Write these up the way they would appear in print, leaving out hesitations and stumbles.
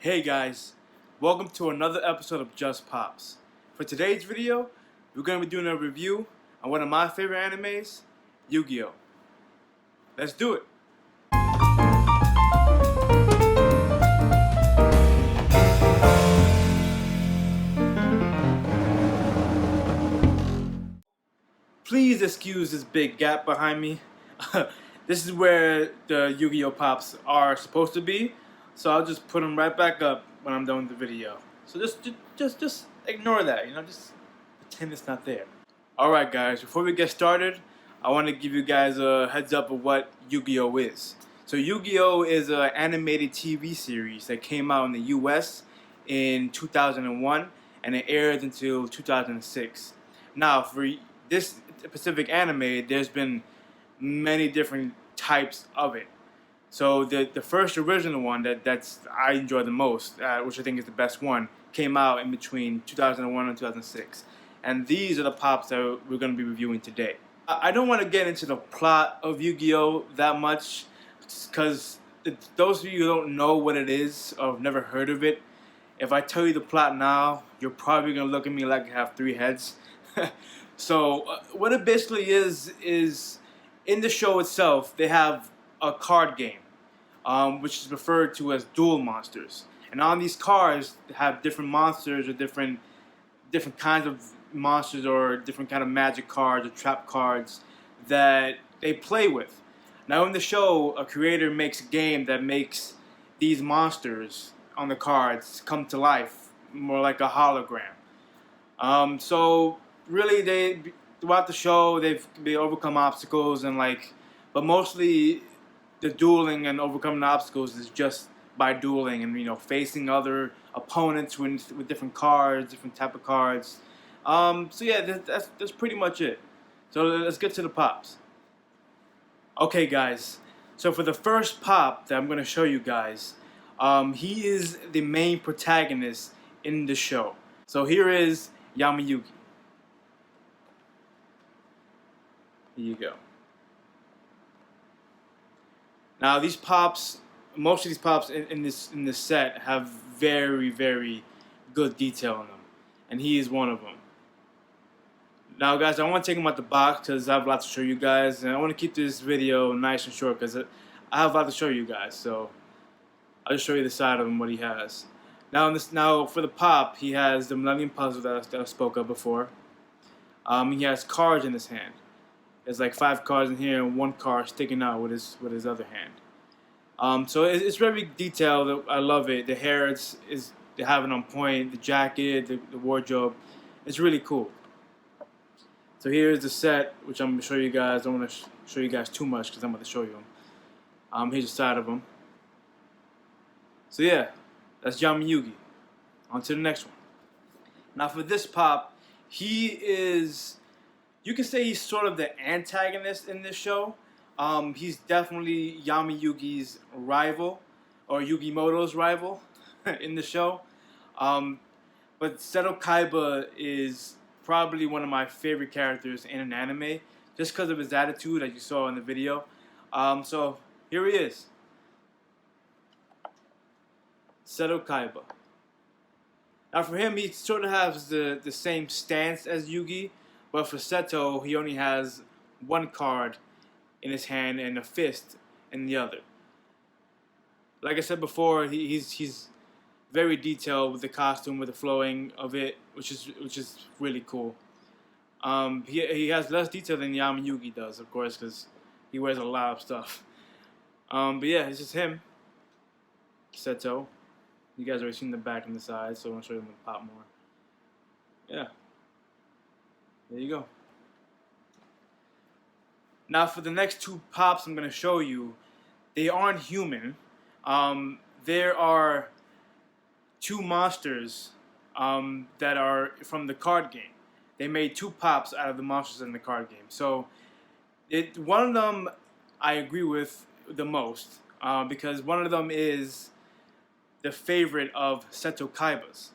Hey guys, welcome to another episode of Just Pops. For today's video, we're going to be doing a review on one of my favorite animes, Yu-Gi-Oh! Let's do it! Please excuse this big gap behind me. This is where the Yu-Gi-Oh! Pops are supposed to be, so I'll just put them right back up when I'm done with the video. So just ignore that, just pretend it's not there. Alright guys, before we get started, I want to give you guys a heads up of what Yu-Gi-Oh! Is. So Yu-Gi-Oh! Is an animated TV series that came out in the US in 2001 and it aired until 2006. Now for this specific anime, there's been many different types of it. So the first original one that's I enjoy the most, which I think is the best one, came out in between 2001 and 2006. And these are the pops that we're going to be reviewing today. I don't want to get into the plot of Yu-Gi-Oh! That much, because those of you who don't know what it is or have never heard of it, if I tell you the plot now, you're probably going to look at me like I have three heads. So what it basically is in the show itself, they have a card game, which is referred to as Duel Monsters. And on these cards, they have different monsters or different kinds of monsters or different kind of magic cards or trap cards that they play with. Now in the show, a creator makes a game that makes these monsters on the cards come to life, more like a hologram. So really, throughout the show they overcome obstacles but mostly the dueling and overcoming obstacles is just by dueling and facing other opponents with different cards, different type of cards. So yeah, that's pretty much it. So let's get to the pops. Okay guys, so for the first pop that I'm going to show you guys, he is the main protagonist in the show. So here is Yamayugi. Here you go. Now these pops, most of these pops in this set have very, very good detail in them, and he is one of them. Now guys, I want to take him out the box because I have a lot to show you guys, and I want to keep this video nice and short because I have a lot to show you guys. So I'll just show you the side of him, what he has. Now for the pop, he has the Millennium Puzzle that I spoke of before. He has cards in his hand. There's like 5 cards in here and 1 card sticking out with his other hand. So it's very detailed. I love it. The hair they have it on point. The jacket, the wardrobe, it's really cool. So here's the set, which I'm gonna show you guys. I don't want to show you guys too much because I'm about to show you them. Here's the side of them. So yeah, that's Yamayugi. On to the next one. Now for this pop, he is, you can say he's sort of the antagonist in this show. He's definitely Yamayugi's rival, or Yugimoto's rival in the show. But Seto Kaiba is probably one of my favorite characters in an anime, just because of his attitude, as you saw in the video. So here he is, Seto Kaiba. Now for him, he sort of has the same stance as Yugi, but for Seto, he only has 1 card in his hand and a fist in the other. Like I said before, he's very detailed with the costume, with the flowing of it, which is really cool. He has less detail than Yamayugi does, of course, because he wears a lot of stuff. But yeah, it's just him, Seto. You guys already seen the back and the side, so I'm gonna show you the pop more. Yeah, there you go. Now for the next 2 pops I'm gonna show you, they aren't human. There are 2 monsters that are from the card game. They made 2 pops out of the monsters in the card game. So one of them I agree with the most because one of them is the favorite of Seto Kaiba's.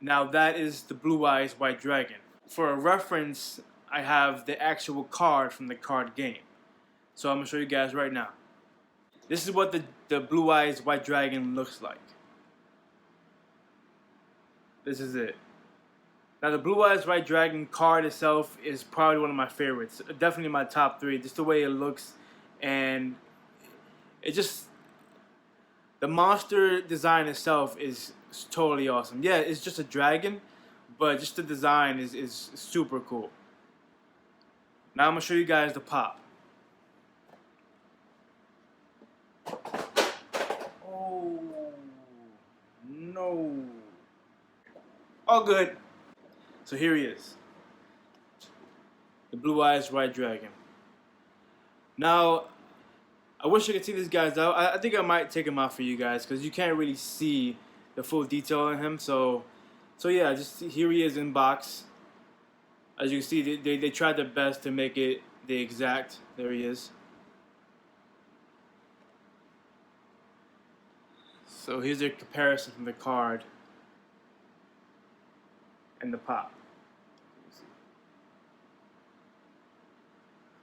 Now that is the Blue Eyes White Dragon. For a reference, I have the actual card from the card game. So I'm going to show you guys right now. This is what the Blue Eyes White Dragon looks like. This is it. Now the Blue Eyes White Dragon card itself is probably one of my favorites. Definitely my top 3. Just the way it looks, and it just, the monster design itself is totally awesome. Yeah, it's just a dragon, but just the design is super cool. Now I'm gonna show you guys the pop. Oh no! All good. So here he is, the Blue Eyes White Dragon. Now, I wish I could see these guys out. I think I might take him out for you guys because you can't really see the full detail on him. So yeah, just here he is in box. As you can see, they tried their best to make it the exact. There he is. So here's a comparison from the card and the pop.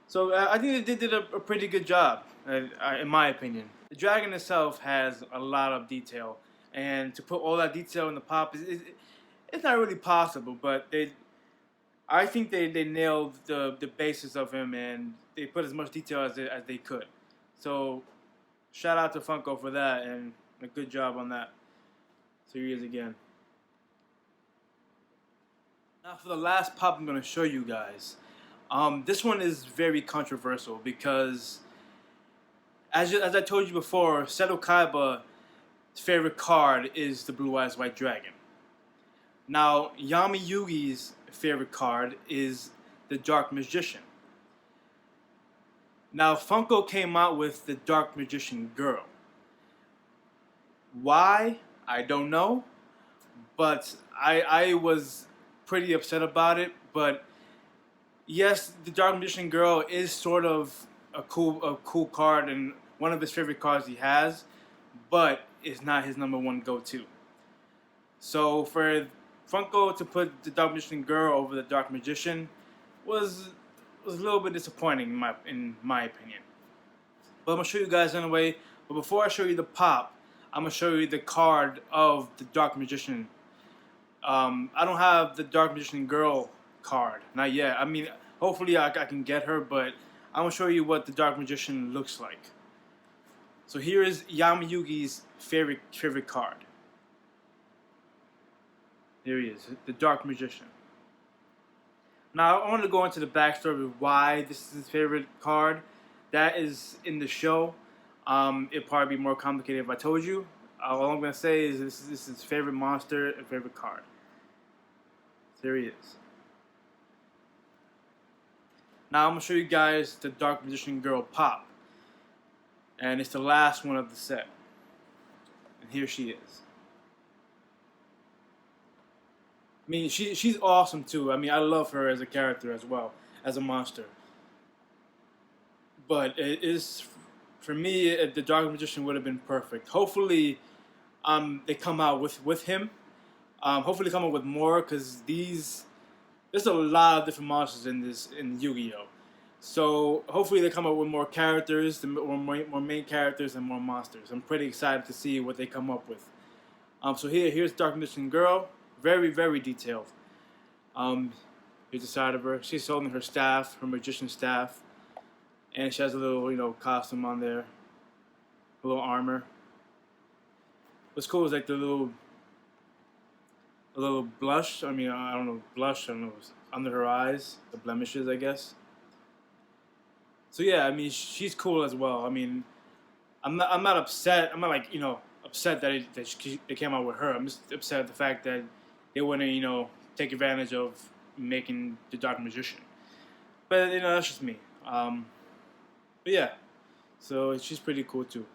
So I think they did a pretty good job, in my opinion. The dragon itself has a lot of detail, and to put all that detail in the pop it's not really possible. But I think they nailed the basis of him, and they put as much detail as they could. So shout out to Funko for that, and a good job on that. So here he is again. Now for the last pop I'm going to show you guys. This one is very controversial because, as I told you before, Seto Kaiba's favorite card is the Blue Eyes White Dragon. Now, Yami Yugi's favorite card is the Dark Magician. Now, Funko came out with the Dark Magician Girl. Why? I don't know, but I was pretty upset about it, but yes, the Dark Magician Girl is sort of a cool card and one of his favorite cards he has, but it's not his #1 go-to. So for Funko to put the Dark Magician Girl over the Dark Magician was a little bit disappointing in my opinion. But I'm gonna show you guys anyway. But before I show you the pop, I'm gonna show you the card of the Dark Magician. I don't have the Dark Magician Girl card, not yet. I mean, hopefully I can get her, but I'm gonna show you what the Dark Magician looks like. So here is Yami Yugi's favorite card. There he is, the Dark Magician. Now I want to go into the backstory of why this is his favorite card. That is in the show. It'd probably be more complicated if I told you. All I'm gonna say is this is his favorite monster and favorite card. There he is. Now I'm going to show you guys the Dark Magician Girl pop. And it's the last one of the set. And here she is. I mean, she's awesome too. I mean, I love her as a character as well, as a monster. But it is, for me, the Dark Magician would have been perfect. Hopefully, they come out with him. Hopefully come up with more, because there's a lot of different monsters in Yu-Gi-Oh! So hopefully they come up with more characters, more main characters, and more monsters. I'm pretty excited to see what they come up with. So here's Dark Magician Girl, very, very detailed. Here's the side of her. She's holding her staff, her magician staff, and she has a little, costume on there, a little armor. What's cool is like a little blush. I mean, I don't know, blush. I don't know, under her eyes, the blemishes, I guess. So yeah, I mean, she's cool as well. I mean, I'm not upset. I'm not like upset that they came out with her. I'm just upset at the fact that they wouldn't take advantage of making the Dark Magician. But that's just me. But yeah, so she's pretty cool too.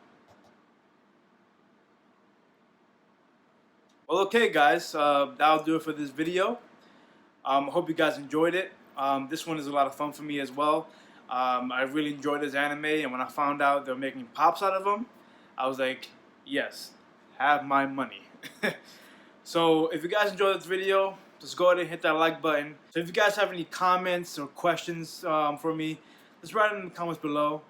Well, okay, guys, that'll do it for this video. I hope you guys enjoyed it. This one is a lot of fun for me as well. I really enjoyed this anime, and when I found out they're making pops out of them, I was like, yes, have my money. So if you guys enjoyed this video, just go ahead and hit that like button. So if you guys have any comments or questions for me, just write it in the comments below.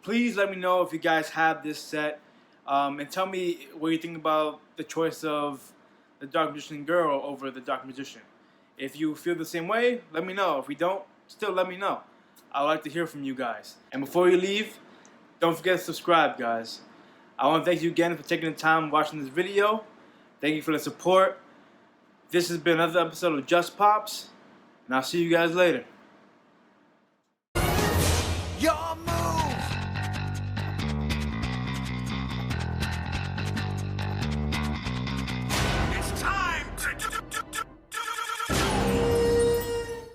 Please let me know if you guys have this set, and tell me what you think about the choice of the Dark Magician girl over the Dark Magician. If you feel the same way, let me know. If we don't, still let me know. I'd like to hear from you guys. And before you leave, don't forget to subscribe, guys. I want to thank you again for taking the time watching this video. Thank you for the support. This has been another episode of Just Pops, and I'll see you guys later.